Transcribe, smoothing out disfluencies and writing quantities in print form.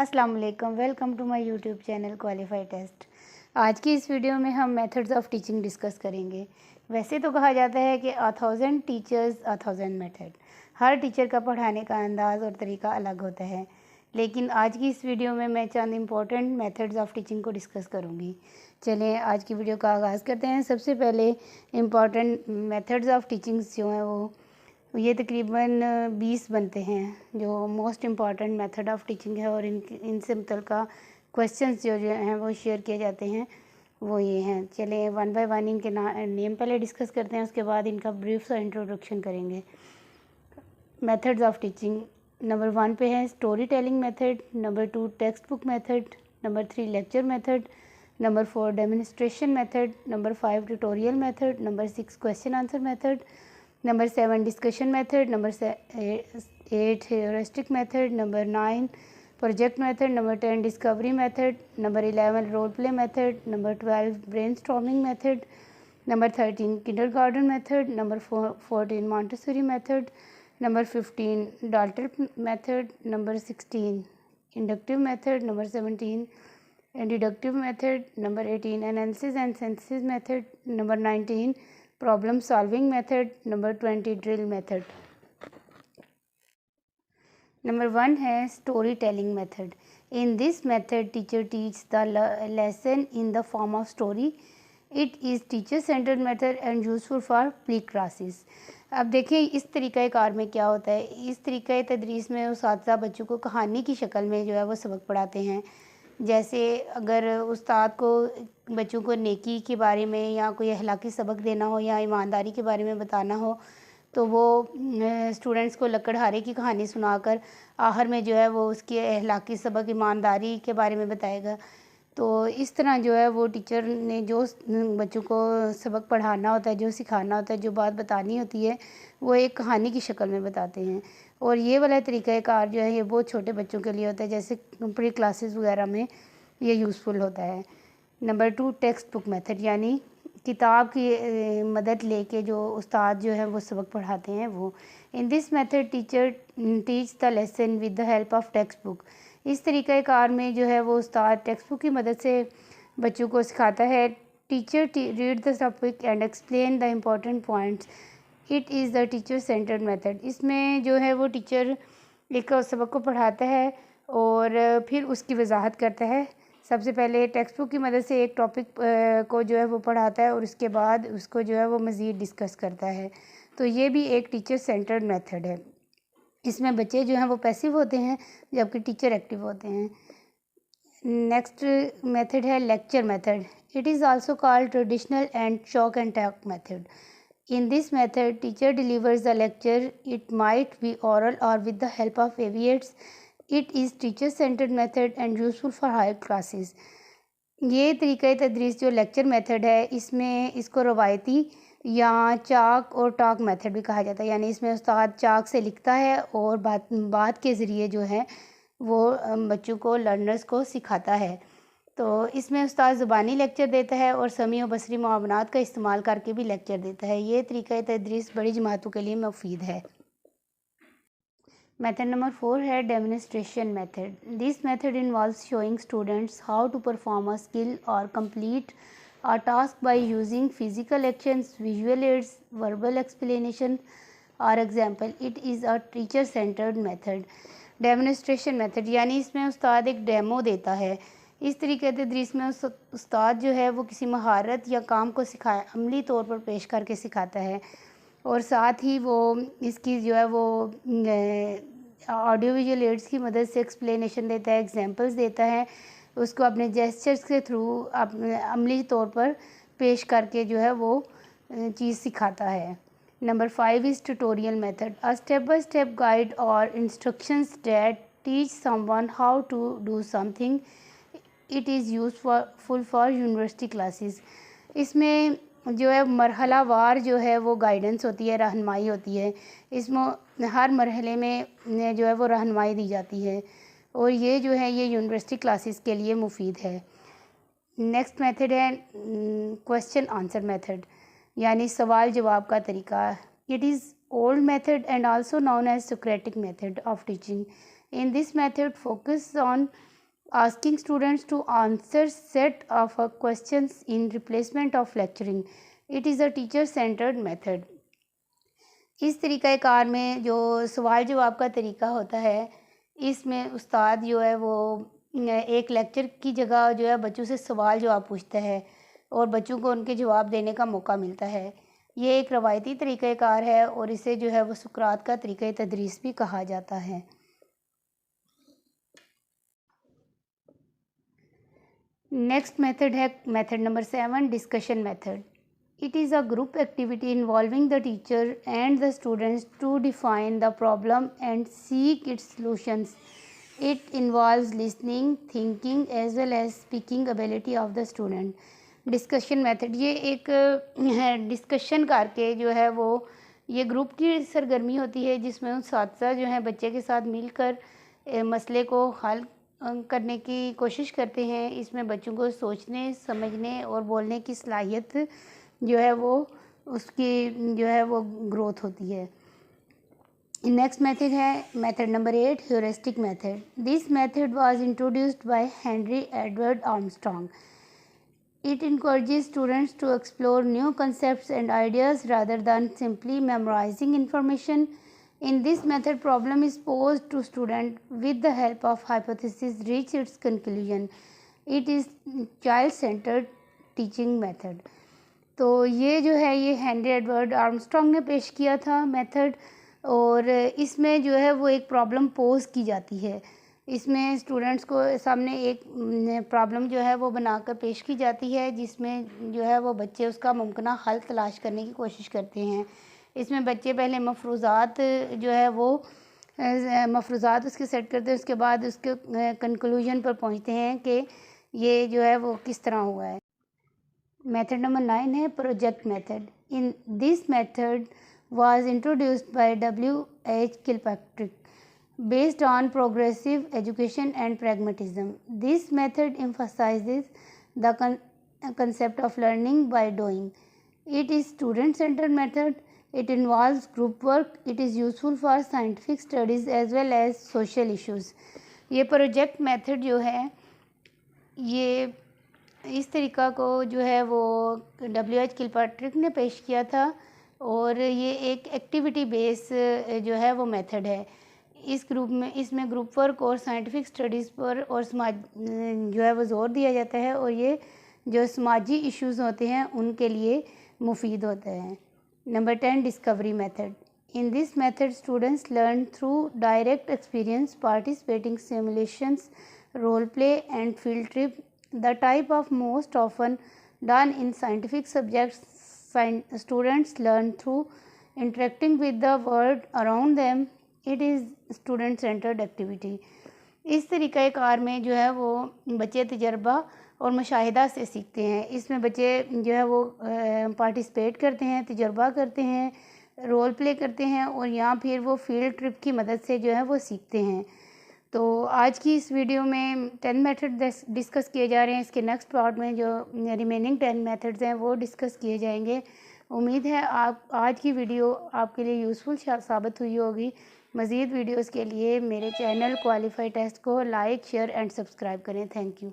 अस्सलाम वालेकुम, welcome to my YouTube channel qualify test. आज की इस वीडियो में हम मेथड्स ऑफ टीचिंग डिस्कस करेंगे। वैसे तो कहा जाता है कि 1000 टीचर्स 1000 मेथड। हर टीचर का पढ़ाने का अंदाज़ और तरीका अलग होता है, लेकिन आज की इस वीडियो में मैं चंद इम्पॉर्टेंट मेथड्स ऑफ टीचिंग को डिस्कस करूँगी। चलें आज की वीडियो का आगाज़ करते हैं। सबसे पहले इम्पॉर्टेंट मेथड्स ऑफ टीचिंग्स जो हैं वो ये तकरीबन 20 बनते हैं जो most important method of teaching है, और इनसे मुतल्लिक़ क्वेश्चंस जो हैं वो शेयर किए जाते हैं, वो ये हैं। चलें वन बाय वन इनके नेम पहले डिस्कस करते हैं, उसके बाद इनका ब्रीफ सा इंट्रोडक्शन करेंगे। मेथड्स ऑफ टीचिंग नंबर 1 पे है story telling method, number 2 text book method, number 3 lecture method, number 4 demonstration method, number 5 tutorial method, number 6 question answer method, number 7 discussion method, number 8 heuristic method, number 9 project method, number 10 discovery method, number 11 role play method, number 12 brainstorming method, number 13 kindergarten method, number 14 Montessori method, number 15 Dalton method, number 16 inductive method, number 17 deductive method, number 18 analysis and synthesis method, number 19 problem solving method, number 20 drill method. Number 1 है story telling method. In this method teacher teach the lesson in the form of story. It is teacher centred method and useful for pre classes. अब देखिए इस तरीक़ाकार में क्या होता है। इस तरीक़े तदरीस में उस्ताद बच्चों को कहानी की शक्ल में जो है वो सबक पढ़ाते हैं। जैसे अगर उस्ताद को बच्चों को नेकी के बारे में या कोई अखलाकी सबक देना हो या ईमानदारी के बारे में बताना हो, तो वो स्टूडेंट्स को लकड़हारे की कहानी सुनाकर आखिर में जो है वो उसकी अखलाकी सबक ईमानदारी के बारे में बताएगा। तो इस तरह जो है वो टीचर ने जो बच्चों को सबक पढ़ाना होता है, जो सिखाना होता है, जो बात बतानी होती है, वो एक कहानी की शक्ल में बताते हैं। और ये वाला तरीक़ाकार जो है ये बहुत छोटे बच्चों के लिए होता है, जैसे प्री क्लासेस वगैरह में ये यूज़फुल होता है। नंबर 2 टेक्स्ट बुक मेथड, यानी किताब की मदद लेके जो उस्ताद जो है वो सबक पढ़ाते हैं वो। इन this method teacher teach the lesson with the help of text book. इस तरीक़ाकार में जो है वो उस्ताद टेक्स्ट बुक की मदद से बच्चों को सिखाता है। Teacher read the topic and explain the important points. It is the teacher centred method. इसमें जो है वो टीचर एक सबक को पढ़ाता है और फिर उसकी वजाहत करता है। सबसे पहले टेक्स्ट बुक की मदद से एक टॉपिक को जो है वो पढ़ाता है और उसके बाद उसको जो है वो मज़ीद डिस्कस करता है। तो ये भी एक टीचर सेंटर्ड मेथड है। इसमें बच्चे जो हैं वो पैसिव होते हैं जबकि टीचर एक्टिव होते हैं। नेक्स्ट मेथड है lecture method. It is also called traditional and chalk and talk method. In this method, teacher delivers the lecture. It might be oral or with the help of aviates. It is teacher-centered method and useful for higher classes. ये तरीक़ा तदरीस जो lecture method है, इसमें इसको रवायती या चाक और talk method भी कहा जाता है। यानी इसमें उस्ताद चाक से लिखता है और बात के ज़रिए जो है वो बच्चों को, लर्नर्स को सिखाता है। तो इसमें उस्ताद ज़ुबानी लेक्चर देता है और समी और बसरी मुआवनात का इस्तेमाल करके भी लेक्चर देता है। ये तरीक़ा तदरीस बड़ी जमातों के लिए मुफीद है। मेथड नंबर 4 है demonstration method. This method involves showing students how to perform a skill और complete a task by using physical actions, visual aids, verbal explanation और example. It is a teacher centred method. Demonstration method यानी इसमें उस्ताद एक demo देता है। इस तरीके तदरीस में उस्ताद जो है वो किसी महारत या काम को अमली तौर पर पेश करके सिखाता है, और साथ ही वो इसकी जो है वो ऑडियो विजुअल एड्स की मदद से एक्सप्लेनेशन देता है, एग्जांपल्स देता है, उसको अपने जेस्चर्स के थ्रू अमली तौर पर पेश करके जो है वो चीज़ सिखाता है। Number 5 is tutorial method. A step by step guide और instructions that teach someone how to do something. It is useful for university classes. इसमें जो है मरहला वार जो है वो गाइडेंस होती है, रहनुमाई होती है। इसमें हर मरहले में जो है वो रहनुमाई दी जाती है, और ये जो है ये यूनिवर्सिटी क्लासेस के लिए मुफीद है। नेक्स्ट मेथड है क्वेश्चन आंसर मेथड, यानी सवाल जवाब का तरीका। It is old method and also known as Socratic method of teaching. In this method, focus on asking students to answer set of questions in replacement of lecturing. It is a teacher centered method. इस तरीक़ाकार में जो सवाल जवाब का तरीका होता है, इसमें उस्ताद जो है वो एक लेक्चर की जगह जो है बच्चों से सवाल जवाब पूछता है और बच्चों को उनके जवाब देने का मौका मिलता है। ये एक रवायती तरीक़ाकार है और इसे जो है वो सुकरात का तरीक़ा तदरीस भी कहा जाता है। नेक्स्ट मेथड है method number 7, discussion method. It is a group activity involving the teacher and the students to define the problem and seek its solutions. It involves listening, thinking as well as speaking ability of the student. Discussion method, ये एक discussion करके जो है वो ये group की सरगर्मी होती है जिसमें उन साथी जो हैं बच्चे के साथ मिलकर मसले को हल करने की कोशिश करते हैं। इसमें बच्चों को सोचने, समझने और बोलने की सलाहियत जो है वो उसकी जो है वो ग्रोथ होती है। नेक्स्ट मेथड है method number 8, heuristic method. This method was introduced by Henry Edward Armstrong. It encourages students to explore new concepts and ideas rather than simply memorizing information. In this method, problem is posed to student with the help of hypothesis reach its conclusion. It is child-centered teaching method. तो ये जो है ये Henry Edward Armstrong ने पेश किया था method, और इसमें जो है वो एक प्रॉब्लम पोज की जाती है। इसमें स्टूडेंट्स को सामने एक प्रॉब्लम जो है वो बनाकर पेश की जाती है जिसमें जो है वो बच्चे उसका मुमकिना हल तलाश करने की कोशिश करते हैं। इसमें बच्चे पहले मफरूज़ात जो है वो मफरूज़ात उसके सेट करते हैं, उसके बाद उसके कंक्लूजन पर पहुंचते हैं कि ये जो है वो किस तरह हुआ है। मेथड नंबर 9 है project method. In this method was introduced by W.H. Kilpatrick based on progressive education and pragmatism. This method emphasizes the concept of learning by doing. It is student-centered method. It involves group work. It is useful for scientific studies as well as social issues. ये project method जो है ये इस तरीक़ा को जो है वो W.H. किलपैट्रिक ने पेश किया था और ये एक एक्टिविटी बेस जो है वो मेथड है। इस ग्रुप में इसमें ग्रुप वर्क और साइंटिफिक स्टडीज़ पर और समाज जो है वो ज़ोर दिया जाता है और ये जो समाजी इश्यूज़ होते हैं उनके लिए मुफीद होता है। Number 10, discovery method. In this method students learn through direct experience, participating simulations, role play and field trip, the type of most often done in scientific subjects. Students learn through interacting with the world around them. It is student centered activity. इस तरीक़ाकार में जो है वो बच्चे तजर्बा और मुशाहिदा से सीखते हैं। इसमें बच्चे जो है वो पार्टिसिपेट करते हैं, तजर्बा करते हैं, रोल प्ले करते हैं और या फिर वो फील्ड ट्रिप की मदद से जो है वो सीखते हैं। तो आज की इस वीडियो में 10 मेथड डिस्कस किए जा रहे हैं। इसके नेक्स्ट पार्ट में जो रिमेनिंग 10 मेथड्स हैं वो डिस्कस किए जाएंगे। उम्मीद है आप आज की वीडियो आपके लिए यूज़फुल साबित हुई होगी। मज़ीद वीडियोस के लिए मेरे चैनल क्वालिफाई टेस्ट को लाइक, शेयर एंड सब्सक्राइब करें। Thank you.